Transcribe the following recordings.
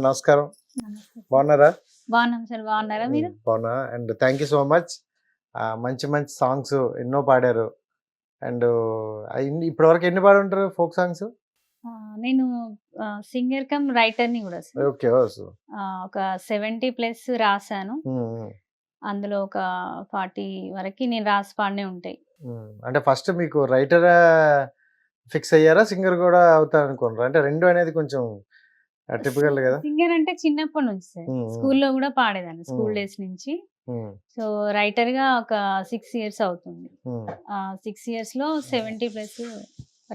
నమస్కారం. నమస్తే సార్. బాగున్నారా? బాగున్నాం సార్. బాగున్నారా మీరు? బాగున్నా. And thank you so much. మంచి మంచి సాంగ్స్ ఎన్నో పాడారు. అండ్ ఇప్పటివరకు ఎన్ని పాడుంటారు ఫోక్ సాంగ్స్? నేను సింగర్ కమ్ రైటర్ని కూడా సార్. ఓకే. ఒక 70+ రాశాను. అందులో ఒక 40 వరకు నేను రాసి పాడినే ఉంటాయి. అంటే ఫస్ట్ మీకు రైటర్ ఫిక్స్ అయ్యారా, సింగర్ కూడా అవుతారు అనుకున్నారా? అంటే రెండు అనేది కొంచెం టిపికల్ కదా. సింగర్ అంటే చిన్నప్పటి నుంచి సార్, స్కూల్లో కూడా పాడేదాన్ని, స్కూల్ డేస్ నుంచి. సో రైటర్ గా ఒక 6 years అవుతుంది. 6 years లో 70+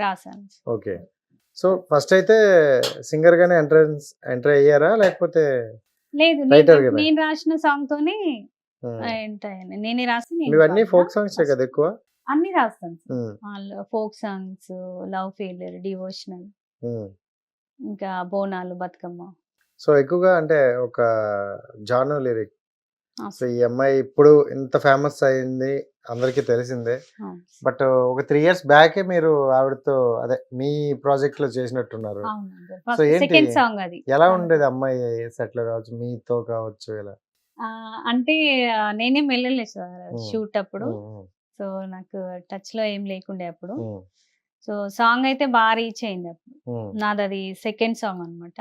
రాశాను. ఓకే. సో ఫస్ట్ అయితే సింగర్ గానే ఎంటర్ అయ్యారా, లేకపోతే లేదు, నేను రాసిన సాంగ్ తోనే ఎంటర్ అయ్యాను. నేనే రాసి ఇవన్నీ ఫోక్ సాంగ్స్ కదా ఎక్కువ? అన్ని రాస్తాను. Folk songs, love failure, devotional, ఇంకా బోనాలు, బతుకమ్మ. సో ఎక్కువగా అంటే ఒక జాను లిరిక్. సో ఈ అమ్మాయి ఇప్పుడు ఇంత ఫేమస్ అయింది, అందరికీ తెలిసిందే. బట్ ఒక 3 years బ్యాకే మీరు ఆవిడతో అదే మీ ప్రాజెక్ట్ లో చేసినట్టున్నారు. సో ఏంటి, ఎలా ఉండేది అమ్మాయి సెట్ లో కావచ్చు, మీతో కావచ్చు, ఎలా? అంటే నేనేం వెళ్ళలేదు సార్ షూట్ అప్పుడు. సో నాకు టచ్ లో ఏం లేకుండే అప్పుడు. సో సాంగ్ అయితే బాగా రీచ్ అయింది అప్పుడు. నాది అది సెకండ్ సాంగ్ అనమాట.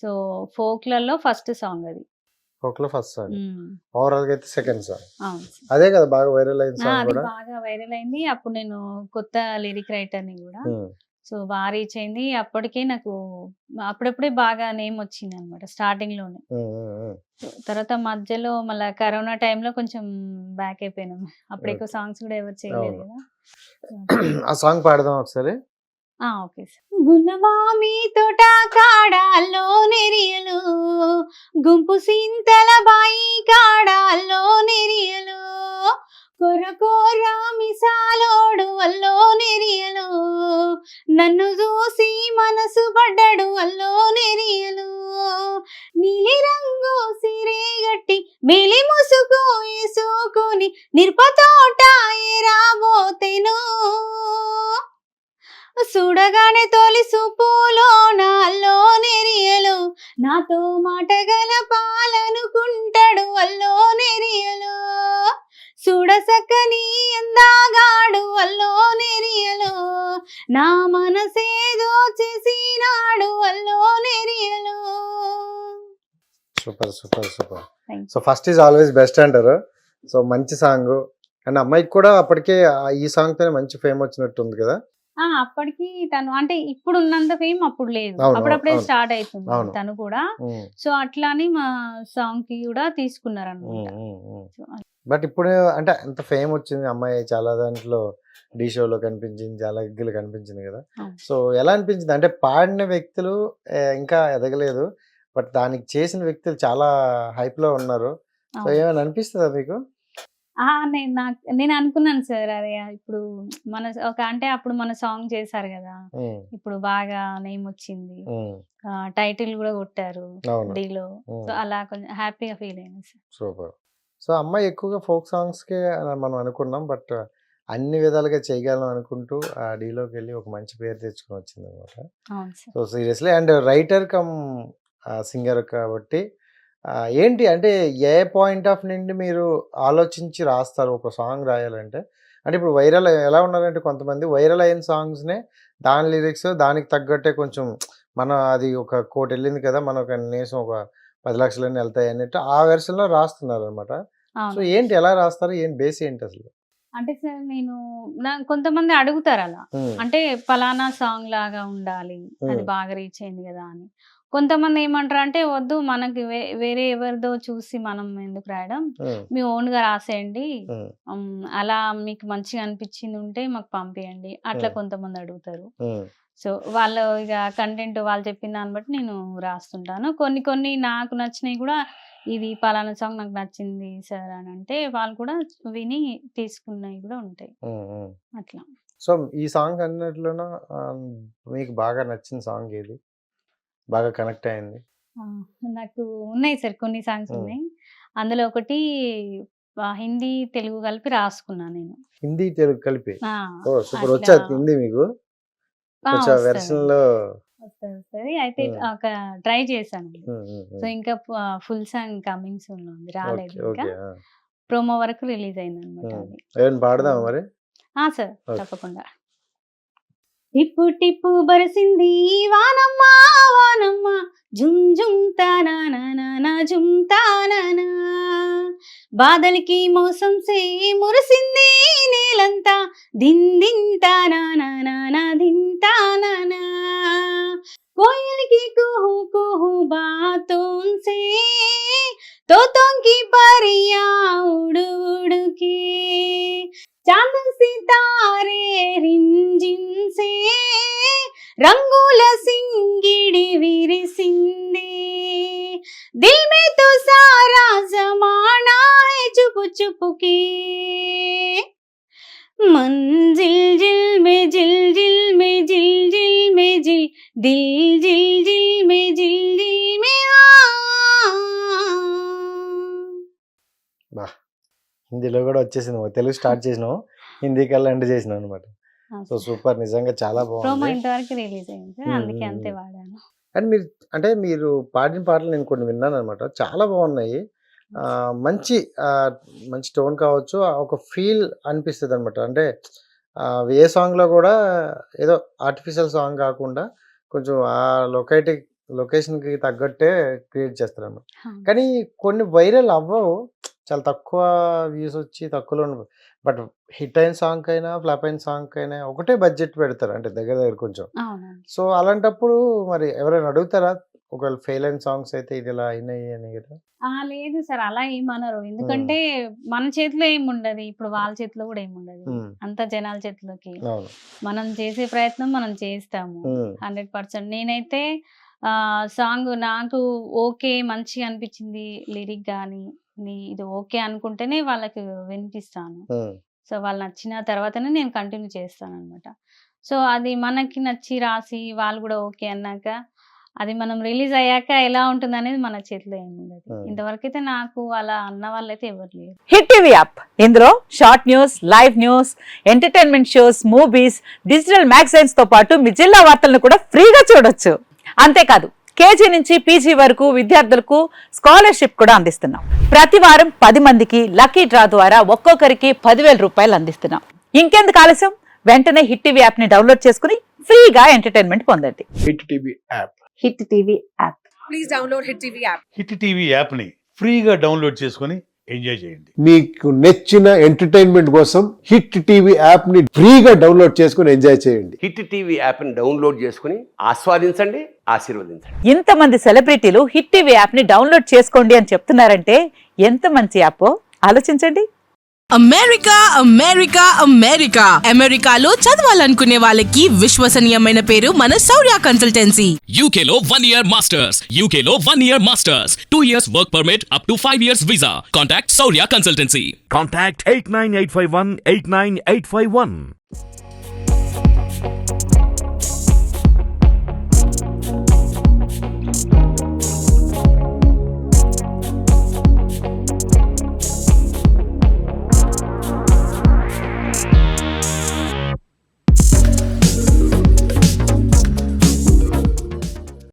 సో ఫోక్లలో ఫస్ట్ సాంగ్ అది. ఫోక్ లో ఫస్ట్ సాంగ్, ఓవరాల్ గా అయితే సెకండ్ సాంగ్. అదే కదా బాగా వైరల్ అయింది సాంగ్ కూడా. బాగా వైరల్ అయింది. అప్పుడు నేను కొత్త లిరిక్ రైటర్ ని కూడా. సో బాగా రీచ్ అయింది. అప్పటికే నాకు అప్పుడప్పుడే బాగా నేమ్ వచ్చింది అనమాట స్టార్టింగ్ లోనే. తర్వాత మధ్యలో మళ్ళీ కరోనా టైంలో కొంచెం బ్యాక్ అయిపోయినాం. అప్పుడు ఎక్కువ సాంగ్స్ కూడా ఎవరు చేయలేదు కదా. ఆ సాంగ్ పాడదాం ఒకసారి. Okay sir. గుణమామి తోట కాడాల్లో నెరియలు, గుంపు సింతల బాయి కాడాల్లో నెరియలు, కొరకోర మిసాలోడు అల్లో నెరియలు, నన్ను చూసి మనసు పడ్డాడు అల్లో నెరియలు, నీలి రంగు సిరే గట్టి మేలి ముసుగు వేసుకొని నిరుపతోట రాబోతేను, చూడగానే తొలి సూపులో నాలో నెరియలు, నాతో మాటగల పాలనుకుంటాడు అల్లో నెరియలు, చూడసక్కని ఎందాగాడు అల్లో నెరియలు, నా మనసేదో చేసినాడు అల్లో నెరియలు. Super super super. So first is always best అంటారు. సో మంచి సాంగ్. అండ్ అమ్మాయికి కూడా అప్పటికే ఈ సాంగ్ తోనే మంచి ఫేమ్ వచ్చినట్టు ఉంది కదా. అప్పటికి తను అంటే ఇప్పుడు ఉన్నంత ఫేమ్ అప్పుడు లేదు, అప్పుడప్పుడే స్టార్ట్ అవుతుంది తను కూడా. సో అట్లా అని మా సాంగ్ కి కూడా తీసుకున్నారు అనమాట. బట్ ఇప్పుడు అంటే ఎంత ఫేమ్ వచ్చింది అమ్మాయి, చాలా దాంట్లో డి షోలో కనిపించింది, చాలా గిగ్గులు కనిపించింది కదా. సో ఎలా అనిపించింది అంటే పాడిన వ్యక్తులు ఇంకా ఎదగలేదు, బట్ దానికి చేసిన వ్యక్తులు చాలా హైప్ లో ఉన్నారు. సో ఏమైనా అనిపిస్తుందా మీకు? నేను అనుకున్నాను సార్, అదే ఇప్పుడు మన అంటే అప్పుడు మన సాంగ్ చేశారు కదా, ఇప్పుడు బాగా నేమ్ వచ్చింది, టైటిల్ కూడా కొట్టారు డీలో. సో అలా కొంచెం హ్యాపీగా ఫీల్ అయ్యాను సార్. సూపర్. సో అమ్మాయి ఎక్కువగా ఫోక్ సాంగ్స్ కే మనం అనుకున్నాం, బట్ అన్ని విధాలుగా చేయగలం అనుకుంటూ ఆ డీలోకి వెళ్ళి ఒక మంచి పేరు తెచ్చుకొని వచ్చింది అనమాట. So seriously. And writer cum singer కాబట్టి ఏంటి అంటే ఏ పాయింట్ ఆఫ్ నుండి మీరు ఆలోచించి రాస్తారు ఒక సాంగ్ రాయాలంటే? అంటే ఇప్పుడు వైరల్ ఎలా ఉన్నారంటే కొంతమంది వైరల్ అయిన సాంగ్స్నే దాని లిరిక్స్ దానికి తగ్గట్టే కొంచెం మన అది ఒక 1 కోటి వెళ్ళింది కదా, మన కనీసం ఒక 10 లక్షలన్నీ వెళ్తాయి అన్నట్టు ఆ వెర్షన్లో రాస్తున్నారు అనమాట. సో ఏంటి, ఎలా రాస్తారు, ఏం బేస్ ఏంటి అసలు? అంటే సార్ నేను కొంతమంది అడుగుతారు అలా, అంటే పలానా సాంగ్ లాగా ఉండాలి, అది బాగా రీచ్ అయింది కదా అని. కొంతమంది ఏమంటారు అంటే వద్దు, మనకి వేరే ఎవరిదో చూసి మనం ఎందుకు రాయడం, మీ ఓన్ గా రాసేయండి, అలా మీకు మంచిగా అనిపించింది ఉంటే మాకు పంపియండి, అట్లా కొంతమంది అడుగుతారు. సో వాళ్ళు ఇక కంటెంట్ వాళ్ళు చెప్పిన దాన్ని బట్టి నేను రాస్తుంటాను. కొన్ని నాకు నచ్చినవి కూడా, ఇది పలానా సాంగ్ నాకు నచ్చింది సార్ అని అంటే వాళ్ళు కూడా విని తీసుకున్నవి కూడా ఉంటాయి అట్లా. సో ఈ సాంగ్ అన్నిట్లోనూ మీకు బాగా నచ్చిన సాంగ్ ఏది, బాగా కనెక్ట్ అయింది? నాకు ఉన్నాయి సార్, కొన్ని సాంగ్స్ ఉన్నాయి. అందులో ఒకటి హిందీ తెలుగు కలిపి రాసుకున్నాను నేను. హిందీ తెలుగు కలిపి? సూపర్. వచ్చా హిందీ మీకు? వెర్షన్ లో వస్తది. అయితే ఒక ట్రై చేశాను. సో ఇంకా ఫుల్ సాంగ్ కమింగ్ సూన్ లో ఉంది, రాలేదు ఇంకా. ప్రోమో వరకు రిలీజ్ అయింది అనమాట అది. ఏమైనా పాడదామా మరి? సార్ తప్పకుండా. టిప్పు టిప్పు బరిసింది వానమ్మ వానమ్మ, జుమ్ జుమ్ తానా జుమ్ తానా, బాదలికి మోసం సే మురిసింది నేలంతా, దిన్ దిన్ తానా దిన్ తానా, కోయలికి కుహు కుహు బాతోं से तोतों की परियां उड़ उड़ के, चांद सितारे रिंझिन से రంగుల సింగిడి విరిసింది, దిల్ మే తో సారా జమానా హై చుప్ చుప్ కే, మంజిల్ జిల్ మే జిల్ జిల్ మే జిల్ జిల్ మే జిల్, దిల్ జిల్ జిల్ మే జిల్ జిల్ మే బా, హిందీలో కూడా వచ్చేసింది. తెలుగు స్టార్ట్ చేసినావు, హిందీ కల్లా ఎండ్ చేసినావు అనమాట. సో సూపర్, నిజంగా చాలా ప్రోమో బాగుంది. ఇంతవరకు రిలీజ్ అయింది, అందుకే అంతే వాడాను. అండ్ మీరు అంటే మీరు పాడిన పాటలు నేను కొన్ని విన్నాను అనమాట, చాలా బాగున్నాయి. మంచి మంచి టోన్ కావచ్చు, ఒక ఫీల్ అనిపిస్తుంది అనమాట. అంటే ఏ సాంగ్లో కూడా ఏదో ఆర్టిఫిషియల్ సాంగ్ కాకుండా కొంచెం ఆ లొకేషన్కి తగ్గట్టే క్రియేట్ చేస్తారు అనమాట. కానీ కొన్ని వైరల్ అవ్వవు, చాలా తక్కువ వ్యూస్ వచ్చి తక్కువలో బట్ హిట్ అయిన సాంగ్ అయినా ఫ్లాప్ అయిన సాంగ్ అయినా ఒకటే బడ్జెట్ పెడతారు, అంటే దగ్గర దగ్గర కొంచెం. సో అలాంటప్పుడు మరి ఎవరైనా అడుగుతారా, ఒకవేళ ఫెయిల్ అయిన సాంగ్స్ అయితే ఇది ఇలా అయినాయి అని కదా? లేదు సార్, అలా ఏమనరు. ఎందుకంటే మన చేతిలో ఏముండదు, ఇప్పుడు వాళ్ళ చేతిలో కూడా ఏముండదు, అంత జనాల చేతిలోకి. మనం చేసే ప్రయత్నం మనం చేస్తాము 100%. నేనైతే సాంగ్ నాకు ఓకే మంచిగా అనిపించింది, లిరిక్ కానీ ఇది ఓకే అనుకుంటేనే వాళ్ళకి వినిపిస్తాను. సో వాళ్ళు నచ్చిన తర్వాతనే నేను కంటిన్యూ చేస్తాను అనమాట. సో అది మనకి నచ్చి రాసి వాళ్ళు కూడా ఓకే అన్నాక అది మనం రిలీజ్ అయ్యాక ఎలా ఉంటుంది అనేది మన చేతిలో ఏముండదు. ఇంతవరకు అయితే నాకు అలా అన్న వాళ్ళైతే ఎవరు లేరు. హిట్ టీవీ యాప్, ఇందులో short news, live news, entertainment shows, movies, digital magazines తో పాటు మీ జిల్లా వార్తలను కూడా ఫ్రీగా చూడొచ్చు. అంతేకాదు కేజీ నుంచి పీజీ వరకు విద్యార్థులకు స్కాలర్షిప్ కూడా అందిస్తున్నాం. ప్రతి వారం 10 మందికి లక్కీ డ్రా ద్వారా ఒక్కొక్కరికి 10,000 రూపాయలు అందిస్తున్నాం. ఇంకెందుకు ఆలస్యం, వెంటనే హిట్ టీవీ యాప్ ని డౌన్లోడ్ చేసుకుని ఫ్రీగా ఎంటర్టైన్మెంట్ పొందండి. Hit TV app. Hit TV app. Please download hit TV app. Hit TV app ని ఫ్రీగా డౌన్లోడ్ చేసుకుని ఎంజాయ్ చేయండి. మీకు నచ్చిన ఎంటర్టైన్మెంట్ కోసం హిట్ టీవీ యాప్ ని ఫ్రీగా డౌన్లోడ్ చేసుకుని ఎంజాయ్ చేయండి. హిట్ టీవీ యాప్ ని డౌన్లోడ్ చేసుకుని ఆస్వాదించండి, ఆశీర్వదించండి. ఇంతమంది సెలబ్రిటీలు హిట్ టీవీ యాప్ ని డౌన్లోడ్ చేసుకోండి అని చెప్తున్నారంటే ఎంత మంచి యాప్ ఆలోచించండి. అమెరికా అమెరికా అమెరికా అమెరికాలో చదవాలనుకునే వాళ్ళకి విశ్వసనీయమైన పేరు మన శౌర్య కన్సల్టెన్సీ. UK లో 1 year masters, UK లో 1 year masters, 2 years work permit up to 5 years visa. Contact Saurya Consultancy. Contact 89851 89851.